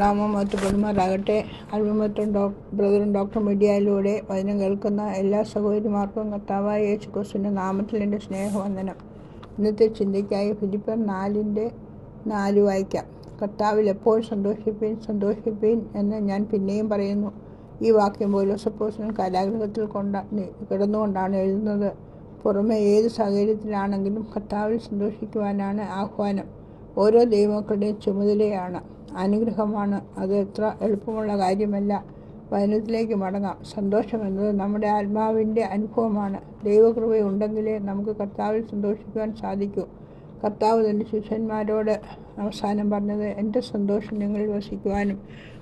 ദൈവനാമം മഹത്വപ്പെടുമാറാകട്ടെ. അൽമമത്തും ബ്രദറും ഡോക്ടർ മീഡിയയിലൂടെ വചനം കേൾക്കുന്ന എല്ലാ സഹോദരിമാർക്കും കർത്താവായ യേശു ക്രിസ്തുവിൻ്റെ നാമത്തിൽ എൻ്റെ സ്നേഹവന്ദനം. ഇന്നത്തെ ചിന്തയ്ക്കായി ഫിലിപ്പിയർ 4:4 വായിക്കാം. കർത്താവിൽ എപ്പോൾ സന്തോഷിപ്പീൻ സന്തോഷിപ്പീൻ എന്ന് ഞാൻ പിന്നെയും പറയുന്നു. ഈ വാക്യം പൗലോസ് അപ്പോസ്തലൻ കാരാഗൃഹത്തിൽ കിടന്നുകൊണ്ടാണ് എഴുതുന്നത്. പുറമെ ഏത് സാഹചര്യത്തിലാണെങ്കിലും കർത്താവിൽ സന്തോഷിക്കുവാനാണ് ആഹ്വാനം. ഓരോ ദൈവമക്കളുടെയും ചുമതലയാണ്, അനുഗ്രഹമാണ്. അത് എത്ര എളുപ്പമുള്ള കാര്യമല്ല. വചനത്തിലേക്ക് മടങ്ങാം. സന്തോഷം എന്നത് നമ്മുടെ ആത്മാവിൻ്റെ അനുഭവമാണ്. ദൈവകൃപയുണ്ടെങ്കിലേ നമുക്ക് കർത്താവിൽ സന്തോഷിക്കുവാൻ സാധിക്കൂ. കർത്താവ് തൻ്റെ ശിഷ്യന്മാരോട് അവസാനം പറഞ്ഞത്, എൻ്റെ സന്തോഷം നിങ്ങളിൽ വസിക്കുവാനും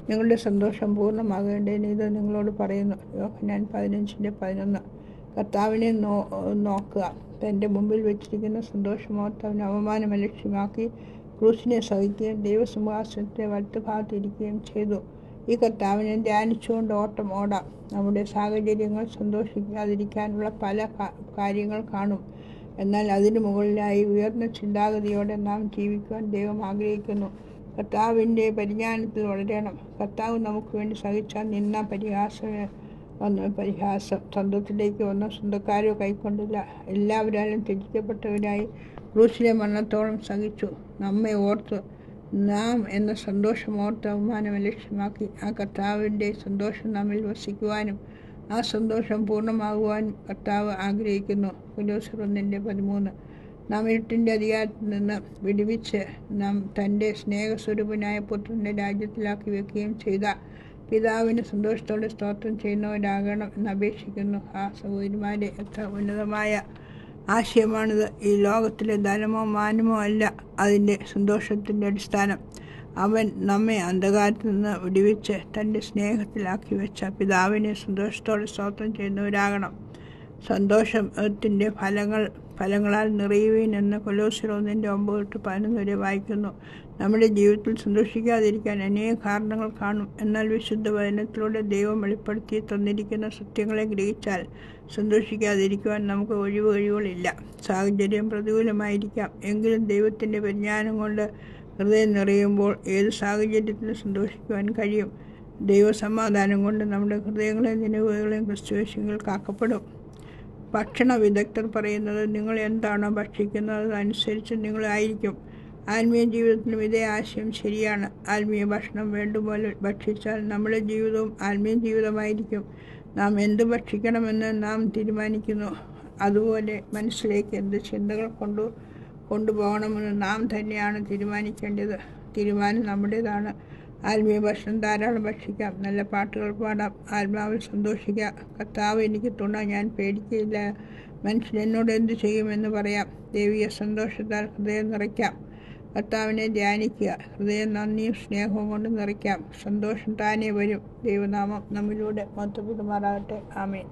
നിങ്ങളുടെ സന്തോഷം പൂർണ്ണമാകേണ്ടതിന് ഇത് നിങ്ങളോട് പറയുന്നു. യോഹന്നാൻ 15:11. കർത്താവിനെ നോക്കുക. തൻ്റെ മുമ്പിൽ വെച്ചിരിക്കുന്ന സന്തോഷമോർത്ത് അവൻ അവമാനം അലക്ഷ്യമാക്കി ക്രൂശിനെ സഹിക്കുകയും ദൈവസിംഹാസനത്തിൻ്റെ വലത്തുഭാഗത്തിരിക്കുകയും ചെയ്തു. ഈ കർത്താവിനെ ധ്യാനിച്ചുകൊണ്ട് ഓട്ടം ഓടാം. നമ്മുടെ സാഹചര്യങ്ങൾ സന്തോഷിക്കാതിരിക്കാനുള്ള പല കാര്യങ്ങൾ കാണും. എന്നാൽ അതിനു മുകളിലായി ഉയർന്ന ചിന്താഗതിയോടെ നാം ജീവിക്കുവാൻ ദൈവം ആഗ്രഹിക്കുന്നു. കർത്താവിൻ്റെ പരിജ്ഞാനത്തിൽ വളരണം. കർത്താവ് നമുക്ക് വേണ്ടി സഹിച്ച നിന്ന പരിഹാസം സ്വന്തത്തിലേക്ക് വന്ന സ്വന്തക്കാരോ കൈക്കൊണ്ടില്ല. എല്ലാവരാലും ത്യജിക്കപ്പെട്ടവരായി ക്രൂശിലെ മരണത്തോളം സഹിച്ചു. നമ്മെ ഓർത്ത് നാം എന്ന സന്തോഷമോർത്ത് അവമാനം ലക്ഷ്യമാക്കി ആ കർത്താവിൻ്റെ സന്തോഷം നമ്മിൽ വസിക്കുവാനും ആ സന്തോഷം പൂർണ്ണമാകുവാനും കർത്താവ് ആഗ്രഹിക്കുന്നു. കൊലോസ്യർ 1:13. നാം ഇരുട്ടിൻ്റെ അധികാരത്തിൽ നിന്ന് വിടുവിച്ച് നാം തൻ്റെ സ്നേഹസ്വരൂപനായ പുത്രൻ്റെ രാജ്യത്തിലാക്കി വെക്കുകയും ചെയ്ത പിതാവിന് സന്തോഷത്തോടെ സ്തോത്രം ചെയ്യുന്നവരാകണം എന്ന് അപേക്ഷിക്കുന്നു. സഹോദരിമാരെ, എത്ര ഉന്നതമായ ആശയമാണിത്! ഈ ലോകത്തിലെ ധനമോ മാനമോ അല്ല അതിൻ്റെ സന്തോഷത്തിൻ്റെ അടിസ്ഥാനം. അവൻ നമ്മെ അന്ധകാരത്തിൽ നിന്ന് വിടുവിച്ച് തൻ്റെ സ്നേഹത്തിലാക്കി വെച്ച പിതാവിനെ സന്തോഷത്തോടെ സ്തോത്രം ചെയ്യുന്നവരാകണം. സന്തോഷത്തിൻ്റെ ഫലങ്ങളാൽ നിറയുവീൻ എന്ന് കൊലോസ്യർ 1:9-11 വായിക്കുന്നു. നമ്മുടെ ജീവിതത്തിൽ സന്തോഷിക്കാതിരിക്കാൻ അനേക കാരണങ്ങൾ കാണും. എന്നാൽ വിശുദ്ധ വചനത്തിലൂടെ ദൈവം വെളിപ്പെടുത്തി തന്നിരിക്കുന്ന സത്യങ്ങളെ ഗ്രഹിച്ചാൽ സന്തോഷിക്കാതിരിക്കുവാൻ നമുക്ക് ഒഴിവുകളില്ല. സാഹചര്യം പ്രതികൂലമായിരിക്കാം, എങ്കിലും ദൈവത്തിൻ്റെ പരിജ്ഞാനം കൊണ്ട് ഹൃദയം നിറയുമ്പോൾ ഏത് സാഹചര്യത്തിലും സന്തോഷിക്കുവാൻ കഴിയും. ദൈവസമാധാനം കൊണ്ട് നമ്മുടെ ഹൃദയങ്ങളെയും നിലവുകളെയും ക്രിസ്തുയേശുവിൽ കാക്കപ്പെടും. ഭക്ഷണ വിദഗ്ധർ പറയുന്നത്, നിങ്ങൾ എന്താണോ ഭക്ഷിക്കുന്നത് അതനുസരിച്ച് നിങ്ങളായിരിക്കും. ആത്മീയ ജീവിതത്തിലും ഇതേ ആശയം ശരിയാണ്. ആത്മീയ ഭക്ഷണം വേണ്ടുപോലെ ഭക്ഷിച്ചാൽ നമ്മുടെ ജീവിതവും ആത്മീയ ജീവിതമായിരിക്കും. നാം എന്ത് ഭക്ഷിക്കണമെന്ന് നാം തീരുമാനിക്കുന്നു. അതുപോലെ മനസ്സിലേക്ക് എന്ത് ചിന്തകൾ കൊണ്ടുപോകണമെന്ന് നാം തന്നെയാണ് തീരുമാനിക്കേണ്ടത്. തീരുമാനം നമ്മുടേതാണ്. ആത്മീയ ഭക്ഷണം ധാരാളം ഭക്ഷിക്കാം, നല്ല പാട്ടുകൾ പാടാം, ആത്മാവിൽ സന്തോഷിക്കാം. കർത്താവ് എനിക്ക് തുണ, ഞാൻ പേടിക്കില്ല, മനുഷ്യൻ എന്നോട് എന്തു ചെയ്യുമെന്ന് പറയാം. ദൈവിക സന്തോഷത്താൽ ഹൃദയം നിറയ്ക്കാം. കർത്താവിനെ ധ്യാനിക്കുക. ഹൃദയം നന്ദിയും സ്നേഹവും കൊണ്ട് നിറയ്ക്കാം. സന്തോഷം താനേ വരും. ദൈവനാമം നമ്മിലൂടെ മഹത്വപ്പെടുമാറാകട്ടെ. ആമേൻ.